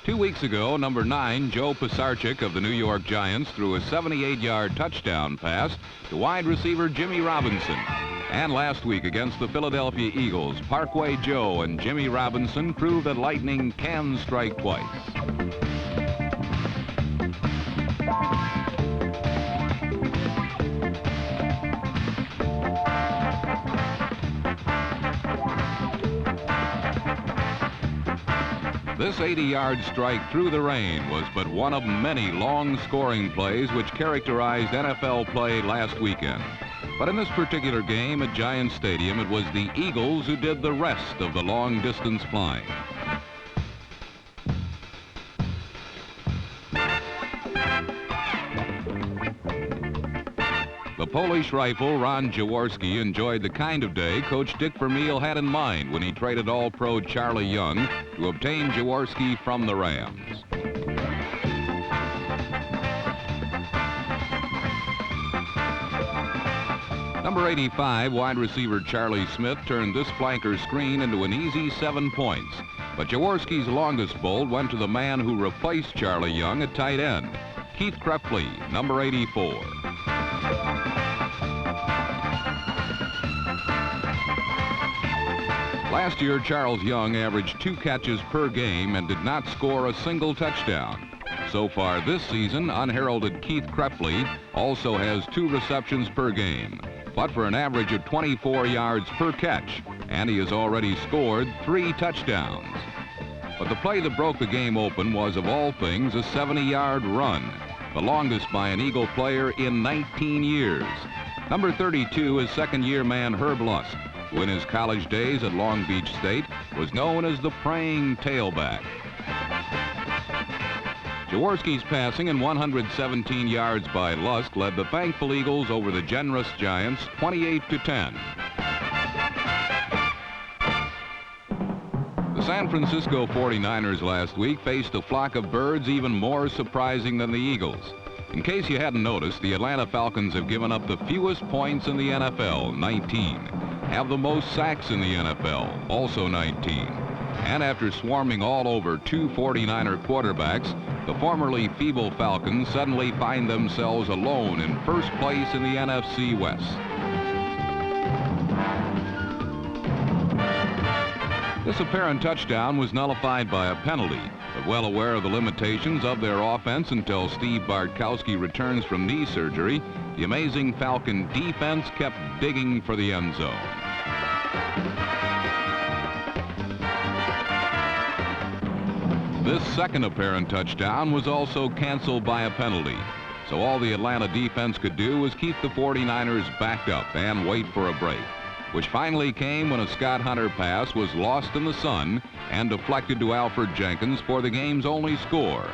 2 weeks ago, number 9, Joe Pisarcik of the New York Giants threw a 78-yard touchdown pass to wide receiver Jimmy Robinson. And last week against the Philadelphia Eagles, Parkway Joe and Jimmy Robinson proved that lightning can strike twice. This 80-yard strike through the rain was but one of many long scoring plays which characterized NFL play last weekend. But in this particular game at Giants Stadium, it was the Eagles who did the rest of the long-distance flying. The Polish rifle, Ron Jaworski, enjoyed the kind of day Coach Dick Vermeil had in mind when he traded All-Pro Charlie Young to obtain Jaworski from the Rams. Number 85, wide receiver Charlie Smith, turned this flanker screen into an easy 7 points. But Jaworski's longest bolt went to the man who replaced Charlie Young at tight end, Keith Krepley, number 84. Last year, Charles Young averaged 2 catches per game and did not score a single touchdown. So far this season, unheralded Keith Krepley also has 2 receptions per game, but for an average of 24 yards per catch, and he has already scored 3 touchdowns. But the play that broke the game open was, of all things, a 70-yard run, the longest by an Eagle player in 19 years. Number 32 is second-year man Herb Lusk, who in his college days at Long Beach State was known as the praying tailback. Jaworski's passing and 117 yards by Lusk led the thankful Eagles over the generous Giants 28-10. The San Francisco 49ers last week faced a flock of birds even more surprising than the Eagles. In case you hadn't noticed, the Atlanta Falcons have given up the fewest points in the NFL, 19. Have the most sacks in the NFL, also 19. And after swarming all over 2 49er quarterbacks, the formerly feeble Falcons suddenly find themselves alone in first place in the NFC West. This apparent touchdown was nullified by a penalty, but well aware of the limitations of their offense until Steve Bartkowski returns from knee surgery, the amazing Falcon defense kept digging for the end zone. This second apparent touchdown was also canceled by a penalty, so all the Atlanta defense could do was keep the 49ers backed up and wait for a break, which finally came when a Scott Hunter pass was lost in the sun and deflected to Alfred Jenkins for the game's only score.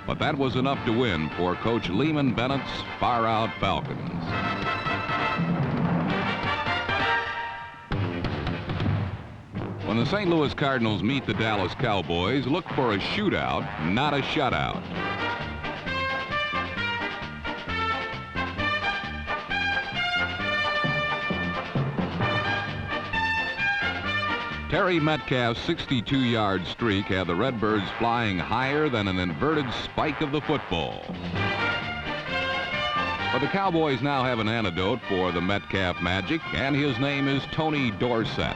But that was enough to win for Coach Lehman Bennett's far-out Falcons. When the St. Louis Cardinals meet the Dallas Cowboys, look for a shootout, not a shutout. Terry Metcalf's 62-yard streak had the Redbirds flying higher than an inverted spike of the football. But the Cowboys now have an antidote for the Metcalf magic, and his name is Tony Dorsett.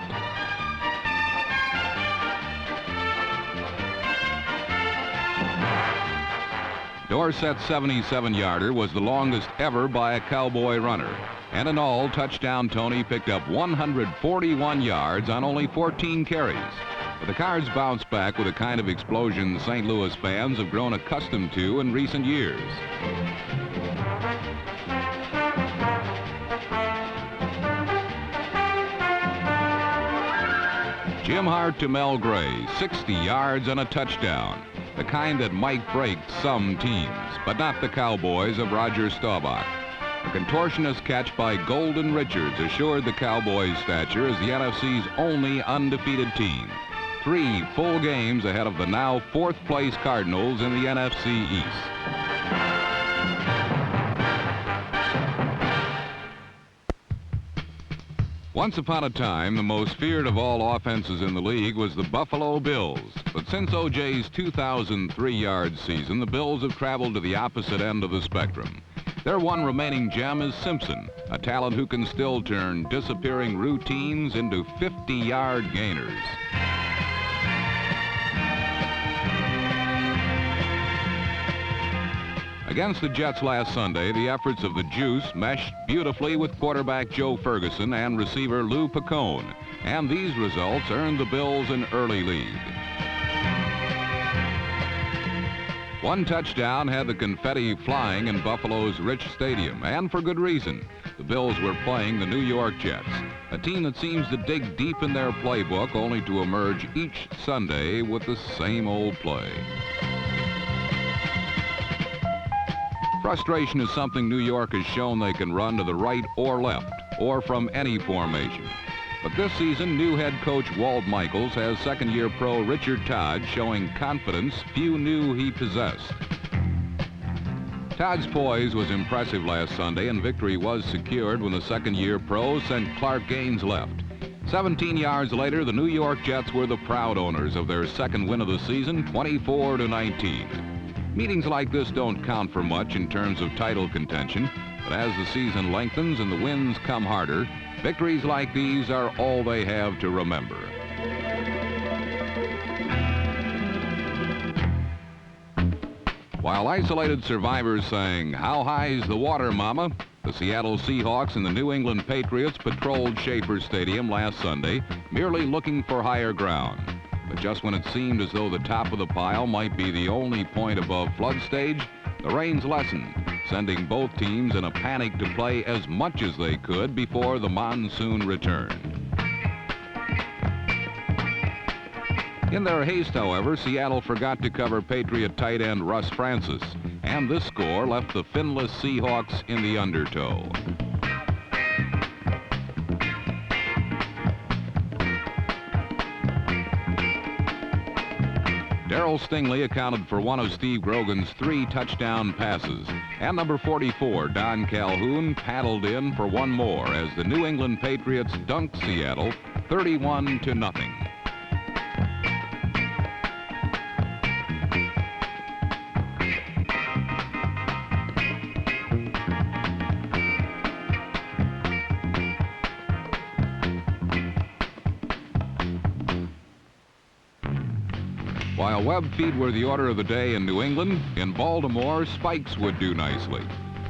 Dorsett's 77-yarder was the longest ever by a Cowboy runner. And in all, touchdown Tony picked up 141 yards on only 14 carries. But the Cards bounced back with a kind of explosion St. Louis fans have grown accustomed to in recent years. Jim Hart to Mel Gray, 60 yards and a touchdown. The kind that might break some teams, but not the Cowboys of Roger Staubach. A contortionist catch by Golden Richards assured the Cowboys' stature as the NFC's only undefeated team. 3 full games ahead of the now 4th place Cardinals in the NFC East. Once upon a time, the most feared of all offenses in the league was the Buffalo Bills. But since O.J.'s 2003-yard season, the Bills have traveled to the opposite end of the spectrum. Their one remaining gem is Simpson, a talent who can still turn disappearing routines into 50-yard gainers. Against the Jets last Sunday, the efforts of the Juice meshed beautifully with quarterback Joe Ferguson and receiver Lou Picone, and these results earned the Bills an early lead. One touchdown had the confetti flying in Buffalo's Rich Stadium, and for good reason. The Bills were playing the New York Jets, a team that seems to dig deep in their playbook only to emerge each Sunday with the same old play. Frustration is something New York has shown they can run to the right or left, or from any formation. But this season, new head coach Walt Michaels has second-year pro Richard Todd showing confidence few knew he possessed. Todd's poise was impressive last Sunday, and victory was secured when the second-year pro sent Clark Gaines left. 17 yards later, the New York Jets were the proud owners of their second win of the season, 24-19. Meetings like this don't count for much in terms of title contention, but as the season lengthens and the wins come harder, victories like these are all they have to remember. While isolated survivors sang, "How high's the water, Mama?" the Seattle Seahawks and the New England Patriots patrolled Schaefer Stadium last Sunday, merely looking for higher ground. But just when it seemed as though the top of the pile might be the only point above flood stage, the rains lessened, sending both teams in a panic to play as much as they could before the monsoon returned. In their haste, however, Seattle forgot to cover Patriot tight end Russ Francis, and this score left the finless Seahawks in the undertow. Darryl Stingley accounted for one of Steve Grogan's 3 touchdown passes, and number 44, Don Calhoun, paddled in for one more as the New England Patriots dunked Seattle 31-0. While web feet were the order of the day in New England, in Baltimore, spikes would do nicely.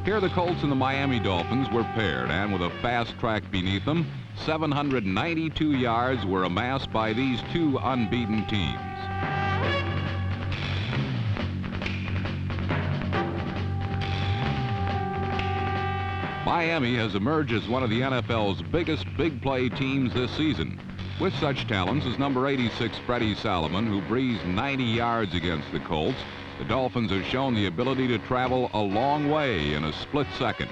Here the Colts and the Miami Dolphins were paired, and with a fast track beneath them, 792 yards were amassed by these two unbeaten teams. Miami has emerged as one of the NFL's biggest big play teams this season, with such talents as number 86 Freddie Solomon, who breezed 90 yards against the Colts. The Dolphins have shown the ability to travel a long way in a split second.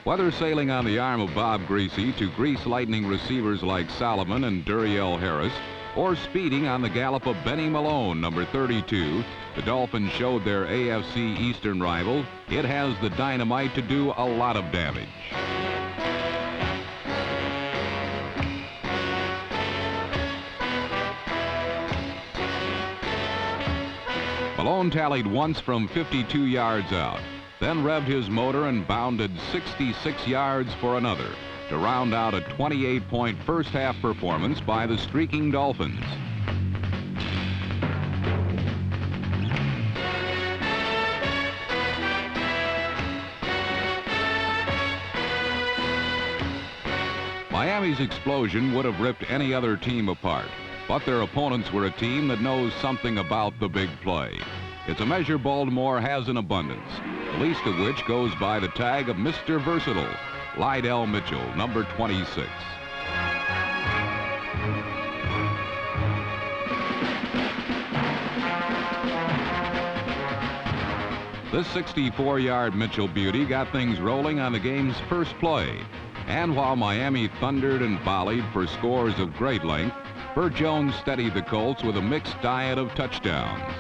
Whether sailing on the arm of Bob Greasy to grease lightning receivers like Solomon and Duriel Harris, or speeding on the gallop of Benny Malone, number 32, the Dolphins showed their AFC Eastern rival it has the dynamite to do a lot of damage. Malone tallied once from 52 yards out, then revved his motor and bounded 66 yards for another to round out a 28-point first-half performance by the streaking Dolphins. Miami's explosion would have ripped any other team apart, but their opponents were a team that knows something about the big play. It's a measure Baltimore has in abundance, the least of which goes by the tag of Mr. Versatile, Lydell Mitchell, number 26. This 64-yard Mitchell beauty got things rolling on the game's first play. And while Miami thundered and volleyed for scores of great length, Burt Jones steadied the Colts with a mixed diet of touchdowns.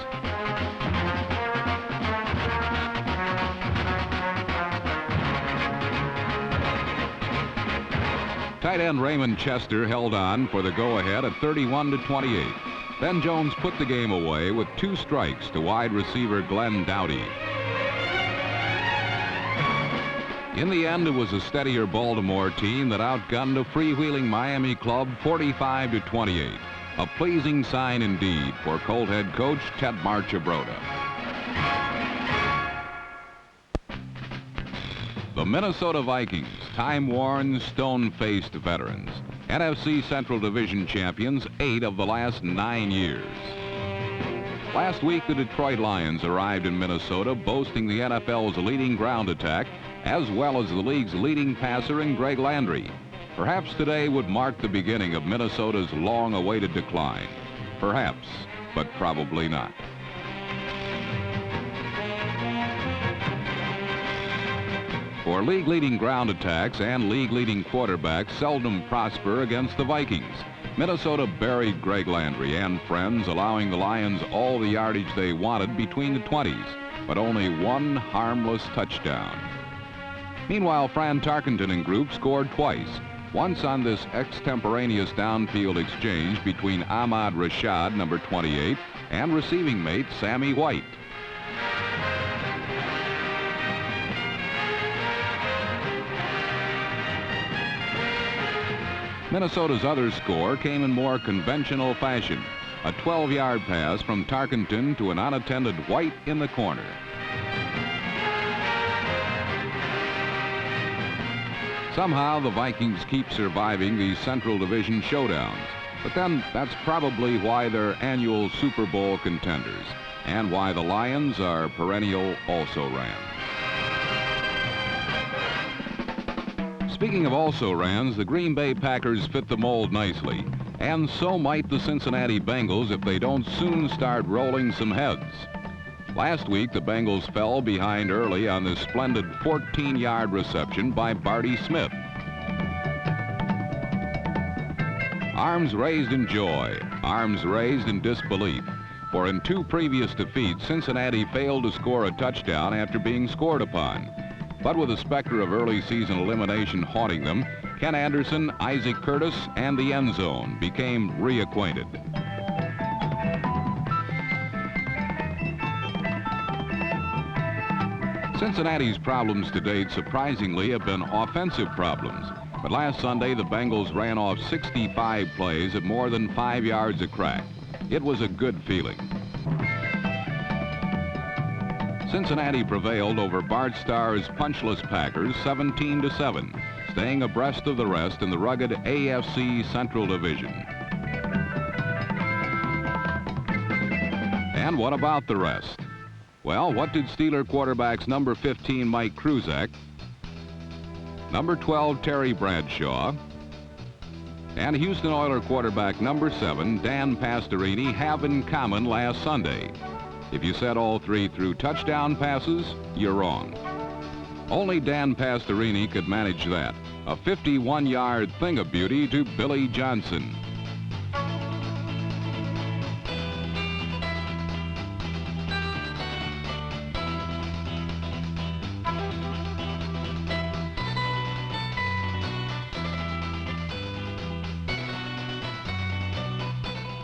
Tight end Raymond Chester held on for the go-ahead at 31-28. Then Jones put the game away with 2 strikes to wide receiver Glenn Doughty. In the end, it was a steadier Baltimore team that outgunned a freewheeling Miami club 45-28. A pleasing sign indeed for Colt head coach Ted Marchibroda. The Minnesota Vikings, time-worn, stone-faced veterans. NFC Central Division champions 8 of the last 9 years. Last week, the Detroit Lions arrived in Minnesota boasting the NFL's leading ground attack as well as the league's leading passer in Greg Landry. Perhaps today would mark the beginning of Minnesota's long-awaited decline. Perhaps, but probably not. For league-leading ground attacks and league-leading quarterbacks seldom prosper against the Vikings. Minnesota buried Greg Landry and friends, allowing the Lions all the yardage they wanted between the 20s, but only 1 harmless touchdown. Meanwhile, Fran Tarkenton and group scored twice, once on this extemporaneous downfield exchange between Ahmad Rashad, number 28, and receiving mate Sammy White. Minnesota's other score came in more conventional fashion. A 12-yard pass from Tarkenton to an unattended White in the corner. Somehow the Vikings keep surviving these Central Division showdowns. But then that's probably why they're annual Super Bowl contenders and why the Lions are perennial also-rans. Speaking of also-rans, the Green Bay Packers fit the mold nicely, and so might the Cincinnati Bengals if they don't soon start rolling some heads. Last week, the Bengals fell behind early on this splendid 14-yard reception by Barty Smith. Arms raised in joy, arms raised in disbelief, for in 2 previous defeats, Cincinnati failed to score a touchdown after being scored upon. But with the specter of early season elimination haunting them, Ken Anderson, Isaac Curtis, and the end zone became reacquainted. Cincinnati's problems to date, surprisingly, have been offensive problems. But last Sunday, the Bengals ran off 65 plays at more than 5 yards a crack. It was a good feeling. Cincinnati prevailed over Bart Starr's punchless Packers 17-7, staying abreast of the rest in the rugged AFC Central Division. And what about the rest? Well, what did Steeler quarterbacks number 15 Mike Kruczek, number 12 Terry Bradshaw, and Houston Oilers quarterback number 7 Dan Pastorini have in common last Sunday? If you said all 3 threw touchdown passes, you're wrong. Only Dan Pastorini could manage that. A 51-yard thing-a-beauty to Billy Johnson.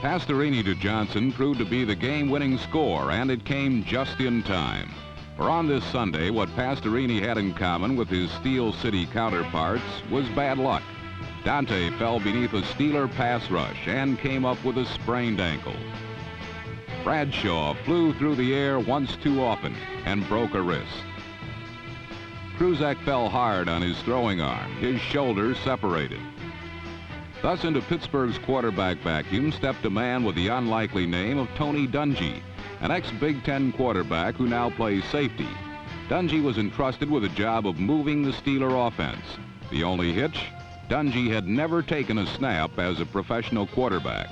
Pastorini to Johnson proved to be the game-winning score, and it came just in time. For on this Sunday, what Pastorini had in common with his Steel City counterparts was bad luck. Dante fell beneath a Steeler pass rush and came up with a sprained ankle. Bradshaw flew through the air once too often and broke a wrist. Kruczek fell hard on his throwing arm. His shoulders separated. Thus, into Pittsburgh's quarterback vacuum stepped a man with the unlikely name of Tony Dungy, an ex-Big Ten quarterback who now plays safety. Dungy was entrusted with the job of moving the Steeler offense. The only hitch? Dungy had never taken a snap as a professional quarterback.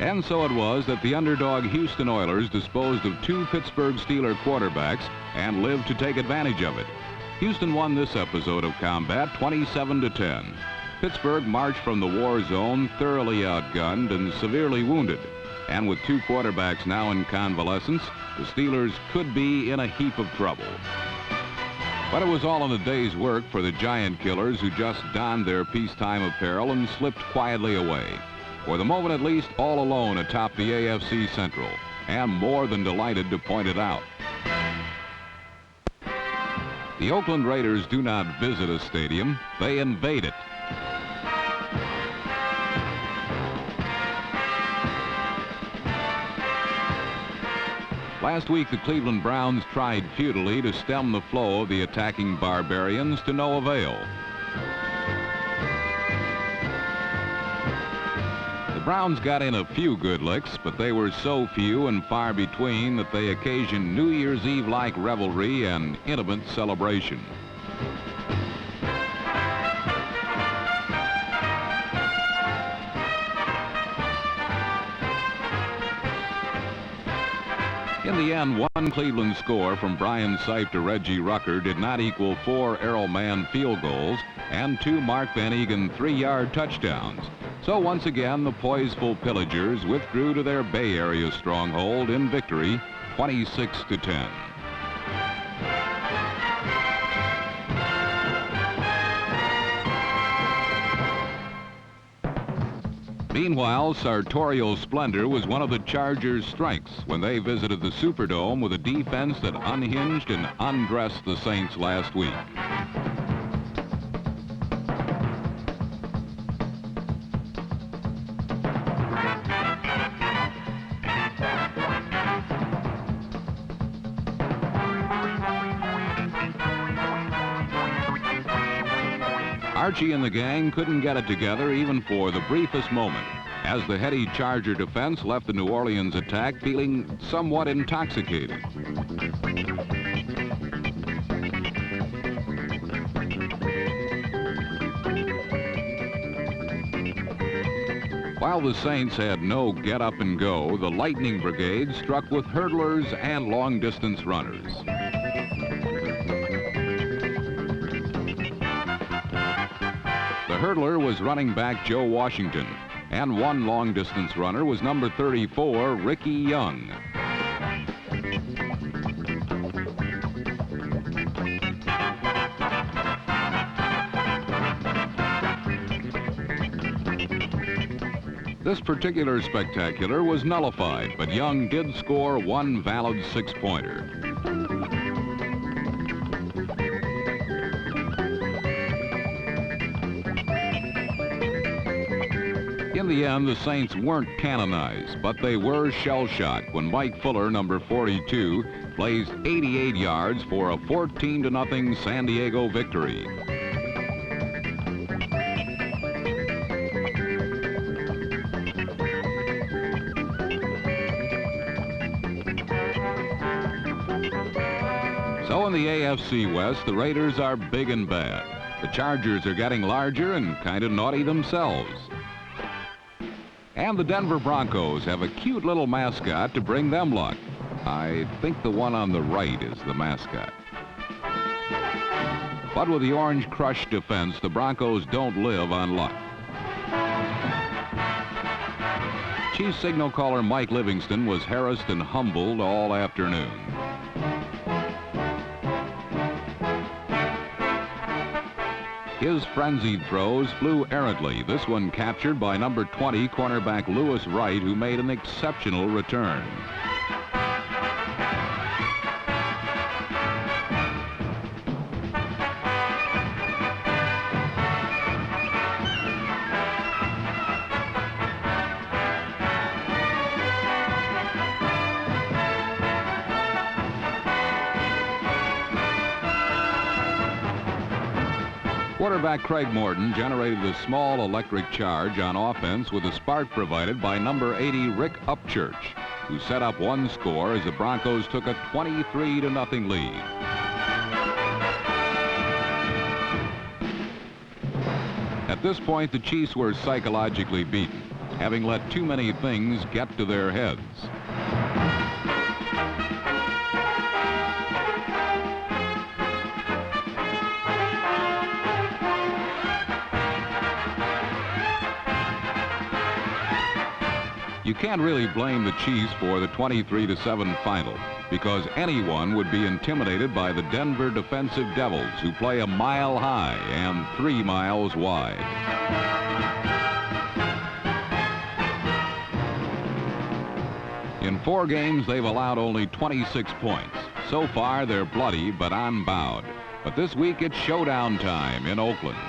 And so it was that the underdog Houston Oilers disposed of 2 Pittsburgh Steeler quarterbacks and lived to take advantage of it. Houston won this episode of combat 27-10. Pittsburgh marched from the war zone thoroughly outgunned and severely wounded. And with two quarterbacks now in convalescence, the Steelers could be in a heap of trouble. But it was all in a day's work for the Giant Killers, who just donned their peacetime apparel and slipped quietly away. For the moment at least, all alone atop the AFC Central, and more than delighted to point it out. The Oakland Raiders do not visit a stadium, they invade it. Last week, the Cleveland Browns tried futilely to stem the flow of the attacking barbarians to no avail. The Browns got in a few good licks, but they were so few and far between that they occasioned New Year's Eve-like revelry and intimate celebration. In the end, one Cleveland score from Brian Sipe to Reggie Rucker did not equal 4 Errol Mann field goals and 2 Mark Van Egan 3-yard touchdowns. So once again, the poiseful Pillagers withdrew to their Bay Area stronghold in victory, 26-10. Meanwhile, sartorial splendor was one of the Chargers' strengths when they visited the Superdome with a defense that unhinged and undressed the Saints last week. Archie and the gang couldn't get it together even for the briefest moment, as the heady Charger defense left the New Orleans attack feeling somewhat intoxicated. While the Saints had no get up and go, the Lightning Brigade struck with hurdlers and long-distance runners. The hurdler was running back Joe Washington, and one long-distance runner was number 34, Ricky Young. This particular spectacular was nullified, but Young did score one valid 6-pointer. In the end, the Saints weren't canonized, but they were shell-shocked when Mike Fuller, number 42, blazed 88 yards for a 14-0 San Diego victory. So in the AFC West, the Raiders are big and bad. The Chargers are getting larger and kind of naughty themselves. And the Denver Broncos have a cute little mascot to bring them luck. I think the one on the right is the mascot. But with the Orange Crush defense, the Broncos don't live on luck. Chief signal caller Mike Livingston was harassed and humbled all afternoon. His frenzied throws flew errantly, this one captured by number 20 cornerback Lewis Wright, who made an exceptional return. Quarterback Craig Morton generated a small electric charge on offense with a spark provided by number 80 Rick Upchurch, who set up one score as the Broncos took a 23-0 lead. At this point, the Chiefs were psychologically beaten, having let too many things get to their heads. You can't really blame the Chiefs for the 23-7 final, because anyone would be intimidated by the Denver defensive Devils, who play a mile high and 3 miles wide. In 4 games, they've allowed only 26 points. So far, they're bloody but unbowed. But this week, it's showdown time in Oakland.